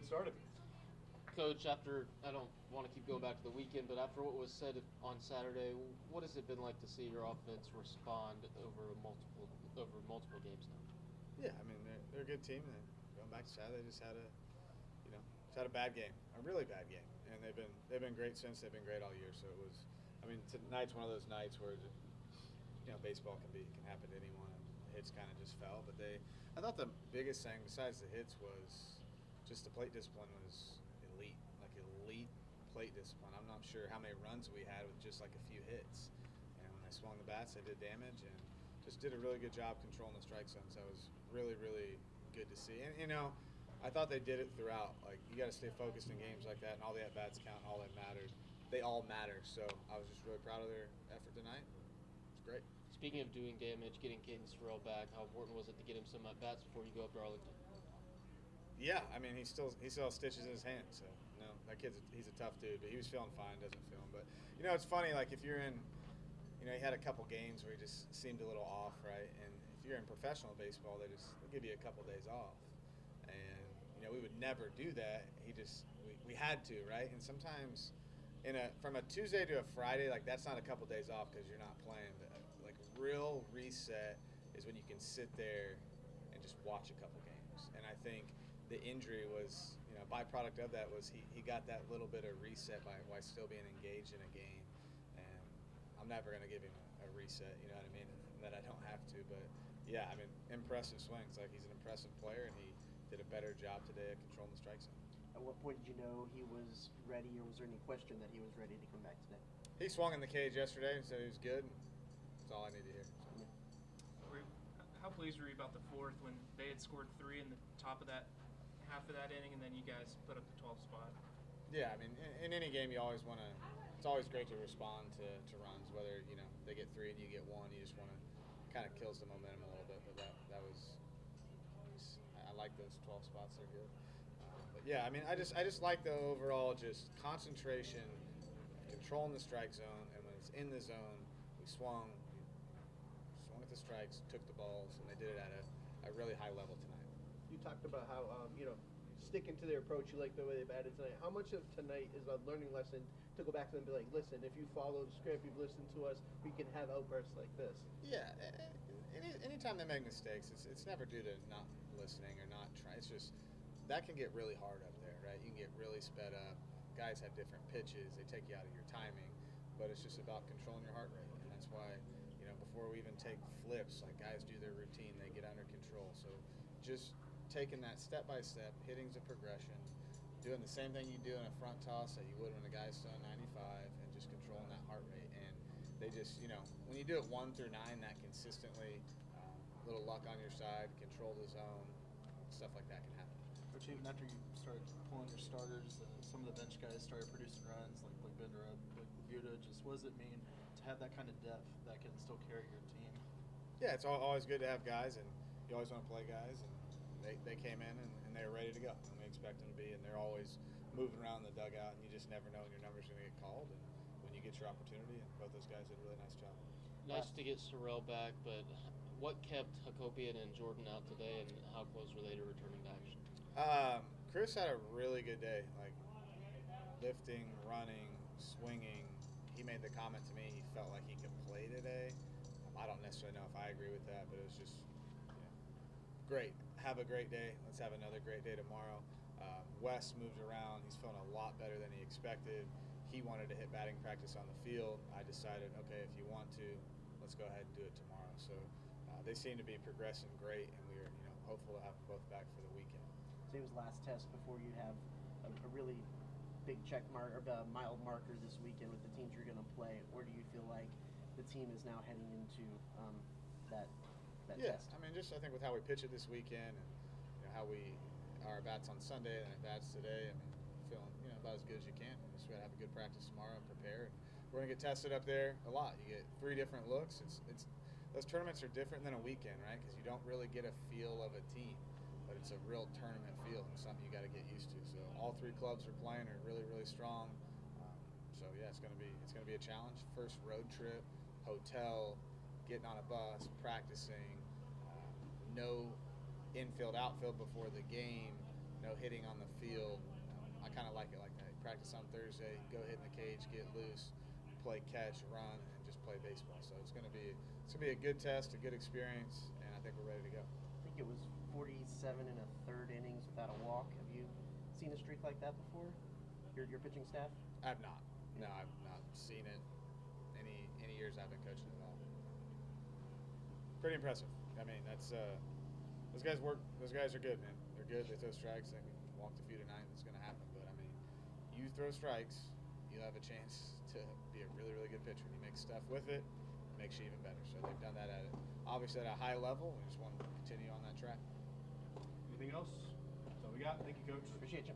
good start of it. Coach, after I don't want to keep going back to the weekend, but after what was said on Saturday, what has it been like to see your offense respond over multiple games now? Yeah, I mean they're a good team. And going back to Saturday, they just had just had a bad game, a really bad game, and they've been great since. They've been great all year. So it was, I mean, tonight's one of those nights where baseball can happen to anyone. And the hits kind of just fell, but I thought the biggest thing besides the hits was just the plate discipline was elite, like elite plate discipline. I'm not sure how many runs we had with just like a few hits. And when they swung the bats, they did damage and just did a really good job controlling the strike zone. So it was really, really good to see. And I thought they did it throughout. Like you got to stay focused in games like that, and all the at bats count, and all that mattered. They all matter. So I was just really proud of their effort tonight. It's great. Speaking of doing damage, getting Caden Sorrell back, how important was it to get him some at bats before you go up to Arlington? Yeah, I mean he still has stitches in his hand, so no, that he's a tough dude, but he was feeling fine, doesn't feel him. But it's funny, like if you're in, he had a couple games where he just seemed a little off, right? And if you're in professional baseball, they'll give you a couple days off, and we would never do that. We had to, right? And sometimes from a Tuesday to a Friday, like that's not a couple days off because you're not playing. But, like real reset is when you can sit there and just watch a couple games. And I think the injury was, byproduct of that was he got that little bit of reset by still being engaged in a game. And I'm never going to give him a reset, you know what I mean? That I don't have to. But yeah, I mean, impressive swings. Like he's an impressive player, and he did a better job today of controlling the strike zone. At what point did you know he was ready, or was there any question that he was ready to come back today? He swung in the cage yesterday and said he was good. And that's all I need to hear. So. How pleased were you about the fourth when they had scored 3 in the top of that half of that inning, and then you guys put up the 12th spot? Yeah, I mean, in any game, you always want to. It's always great to respond to runs. Whether they get 3 and you get 1, you just want to kind of kills the momentum a little bit. But that was. I like those 12 spots. They're good. But yeah, I mean, I just like the overall just concentration, controlling the strike zone, and when it's in the zone, we swung at the strikes, took the balls, and they did it at a really high level tonight. You talked about how sticking to their approach. You like the way they batted tonight. How much of tonight is a learning lesson to go back to them and be like, listen, if you follow the script, you've listened to us, we can have outbursts like this? Yeah, anytime they make mistakes, it's never due to not listening or not trying. It's just that can get really hard up there, right? You can get really sped up. Guys have different pitches. They take you out of your timing. But it's just about controlling your heart rate. And that's why, before we even take flips, like guys do their routine, they get under control. So just taking that step by step, hitting's a progression, doing the same thing you do in a front toss that you would when a guy's throwing 95, and just controlling that heart rate. And they just, when you do it 1 through 9, that consistently, a little luck on your side, control the zone, stuff like that can happen. Coach, even after you started pulling your starters, some of the bench guys started producing runs, like Bender, like Labuda. Just what does it mean to have that kind of depth that can still carry your team? Yeah, it's always good to have guys, and you always want to play guys. And they came in and they were ready to go, and we expect them to be. And they're always moving around the dugout, and you just never know when your number's going to get called. And when you get your opportunity, and both those guys did a really nice job. Nice to get Sorrell back, but what kept Hakopian and Jordan out today, and how close were they to returning to action? Chris had a really good day, like lifting, running, swinging. He made the comment to me he felt like he could play today. I don't necessarily know if I agree with that, but it was just great. Have a great day. Let's have another great day tomorrow. Wes moved around. He's feeling a lot better than he expected. He wanted to hit batting practice on the field. I decided, okay, if you want to, let's go ahead and do it tomorrow. So they seem to be progressing great, and we are hopeful to have them both back for the weekend. So it was last test before you have a really big check mark or mild marker this weekend with the teams you're going to play. Or do you feel like the team is now heading into that test? I mean, just I think with how we pitch it this weekend and how our bats on Sunday and at bats today, I mean, feeling about as good as you can. Just got to have a good practice tomorrow and prepare. And we're gonna get tested up there a lot. You get 3 different looks. It's those tournaments are different than a weekend, right? Because you don't really get a feel of a team, but it's a real tournament feel and something you got to get used to. So all 3 clubs are playing are really, really strong. So yeah, it's gonna be a challenge. First road trip, hotel, getting on a bus, practicing, no infield outfield before the game. hitting on the field. I kind of like it like that. Practice on Thursday, go hit in the cage, get loose, play catch, run, and just play baseball. So it's gonna be a good test, a good experience, and I think we're ready to go. I think it was 47 and a third innings without a walk. Have you seen a streak like that before? Your pitching staff? I've not. No, I've not seen it any years I've been coaching at all. Pretty impressive. I mean, that's those guys work. Those guys are good, man. They're good. They throw strikes. They can walk the few tonight. It's going to happen. But I mean, you throw strikes, you have a chance to be a really, really good pitcher. You make stuff with it, it makes you even better. So they've done that at obviously at a high level. We just want to continue on that track. Anything else? That's all we got. Thank you, Coach. Appreciate you.